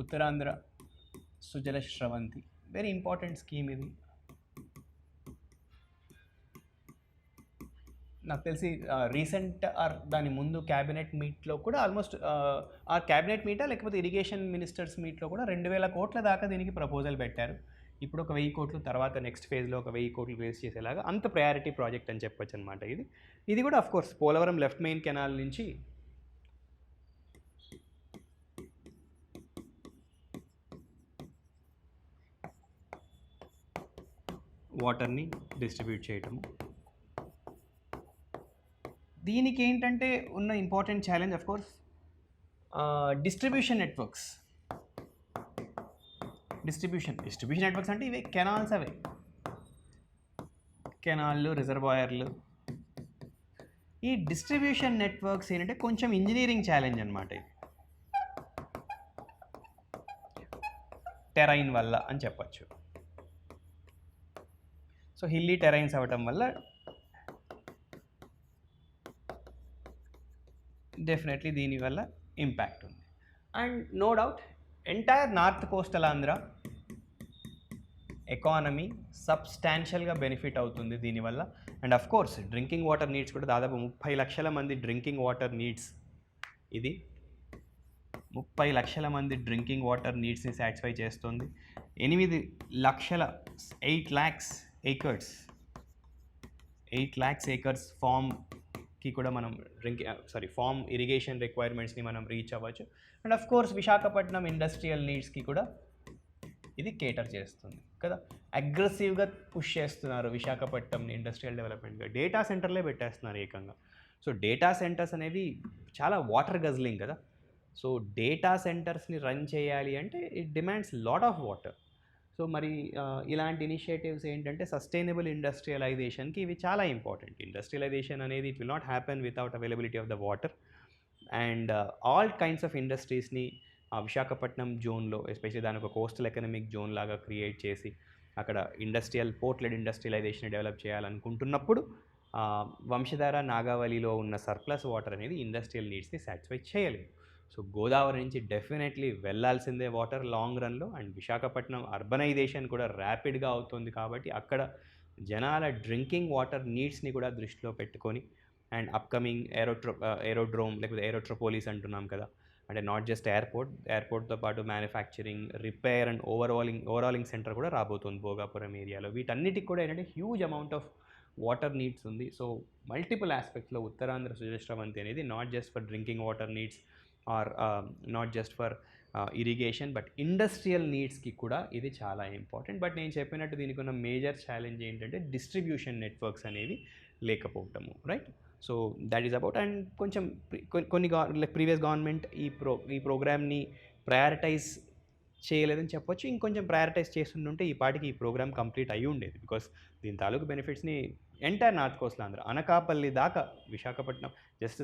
Uttarandhra Sujala Sravanthi very important scheme ఇది. నాకు తెలిసి రీసెంట్ దాని ముందు క్యాబినెట్ మీట్లో కూడా ఆల్మోస్ట్ ఆ క్యాబినెట్ మీటా లేకపోతే ఇరిగేషన్ మినిస్టర్స్ మీట్లో కూడా 2,000 కోట్ల దాకా దీనికి ప్రపోజల్ పెట్టారు. ఇప్పుడు ఒక 1,000 కోట్లు, తర్వాత నెక్స్ట్ ఫేజ్లో ఒక 1,000 కోట్లు రేస్ చేసేలాగా అంత ప్రయారిటీ ప్రాజెక్ట్ అని చెప్పొచ్చు అనమాట. ఇది కూడా of course Polavaram left main canal నుంచి వాటర్ని డిస్ట్రిబ్యూట్ చేయటము. దీనికి ఏంటంటే ఉన్న important challenge of course distribution networks. Distribution networks అంటే ఇవే కెనాల్స్, అవే కెనాళ్ళు, రిజర్వాయర్లు. ఈ డిస్ట్రిబ్యూషన్ నెట్వర్క్స్ ఏంటంటే కొంచెం ఇంజనీరింగ్ ఛాలెంజ్ అనమాట. ఇది టెరైన్ వల్ల అని చెప్పచ్చు. సో హిల్లీ టెరైన్స్ అవ్వటం వల్ల డెఫినెట్లీ దీనివల్ల ఇంపాక్ట్ ఉంది. And no doubt entire north coastal Andhra economy సబ్స్టాన్షియల్గా బెనిఫిట్ అవుతుంది దీనివల్ల. And of course drinking water needs కూడా దాదాపు 30 లక్షల మంది డ్రింకింగ్ వాటర్ నీడ్స్, ఇది 30 లక్షల మంది డ్రింకింగ్ వాటర్ నీడ్స్ని సాటిస్ఫై చేస్తుంది. 8 లక్షల 8 lakhs ఏకర్స్ ఫామ్కి కూడా మనం ఫామ్ ఇరిగేషన్ రిక్వైర్మెంట్స్ని మనం రీచ్ అవ్వచ్చు. And of course Visakhapatnam industrial నీడ్స్కి కూడా ఇది కేటర్ చేస్తుంది కదా. అగ్రెసివ్గా పుష్ చేస్తున్నారు విశాఖపట్నంని ఇండస్ట్రియల్ డెవలప్మెంట్గా. డేటా సెంటర్లే పెట్టేస్తున్నారు ఏకంగా. సో డేటా సెంటర్స్ అనేవి చాలా వాటర్ గజ్లింగ్ కదా. సో డేటా సెంటర్స్ని రన్ చేయాలి అంటే it demands lot of water. So మరి ఇలాంటి ఇనిషియేటివ్స్ ఏంటంటే సస్టైనబుల్ ఇండస్ట్రియలైజేషన్కి ఇవి చాలా ఇంపార్టెంట్. ఇండస్ట్రియలైజేషన్ అనేది it will not happen without availability of the water. And all kinds of ఇండస్ట్రీస్ని విశాఖపట్నం జోన్లో, ఎస్పెషల్లీ దాని ఒక కోస్టల్ ఎకనామిక్ జోన్ లాగా క్రియేట్ చేసి అక్కడ పోర్ట్-లెడ్ ఇండస్ట్రియలైజేషన్ డెవలప్ చేయాలనుకుంటున్నప్పుడు వంశధార, నాగావళిలో ఉన్న సర్ప్లస్ వాటర్ అనేది ఇండస్ట్రియల్ నీడ్స్ని సాటిస్ఫై చేయలేదు. సో గోదావరి నుంచి డెఫినెట్లీ వెళ్ళాల్సిందే వాటర్ లాంగ్ రన్లో. అండ్ విశాఖపట్నం అర్బనైజేషన్ కూడా ర్యాపిడ్గా అవుతుంది కాబట్టి అక్కడ జనాల డ్రింకింగ్ వాటర్ నీడ్స్ని కూడా దృష్టిలో పెట్టుకొని అండ్ అప్కమింగ్ ఏరోడ్రోమ్ లేకపోతే ఏరోట్రోపోలిస్ అంటున్నాం కదా, అంటే నాట్ జస్ట్ ఎయిర్పోర్ట్తో పాటు manufacturing, repair and overhauling centre కూడా రాబోతుంది భోగాపురం ఏరియాలో. వీటన్నిటికి కూడా ఏంటంటే huge amount of water needs ఉంది. సో మల్టిపుల్ ఆస్పెక్ట్స్లో ఉత్తరాంధ్ర సుజల శ్రవంతి అనేది not just for drinking water needs or not just for irrigation but industrial నీడ్స్కి కూడా ఇది చాలా ఇంపార్టెంట్. బట్ నేను చెప్పినట్టు దీనికి ఉన్న మేజర్ ఛాలెంజ్ ఏంటంటే డిస్ట్రిబ్యూషన్ నెట్వర్క్స్ అనేవి లేకపోవటము, right. So that is about. And కొంచెం కొన్ని ప్రీవియస్ గవర్నమెంట్ ఈ ప్రోగ్రామ్ని ప్రయారిటైజ్ చేయలేదని చెప్పొచ్చు. ఇంకొంచెం ప్రయారిటైజ్ చేస్తుంటే ఈ పాటికి ఈ ప్రోగ్రామ్ కంప్లీట్ అయ్యి ఉండేది. బికాస్ దీని తాలూకు బెనిఫిట్స్ని entire north coastal Andhra, Anakapalli దాకా, విశాఖపట్నం జస్ట్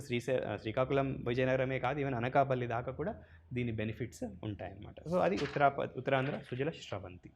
శ్రీకాకుళం విజయనగరమే కాదు, ఈవెన్ అనకాపల్లి దాకా కూడా దీని బెనిఫిట్స్ ఉంటాయన్నమాట. సో అది ఉత్తరాంధ్ర సుజల శ్రవంతి.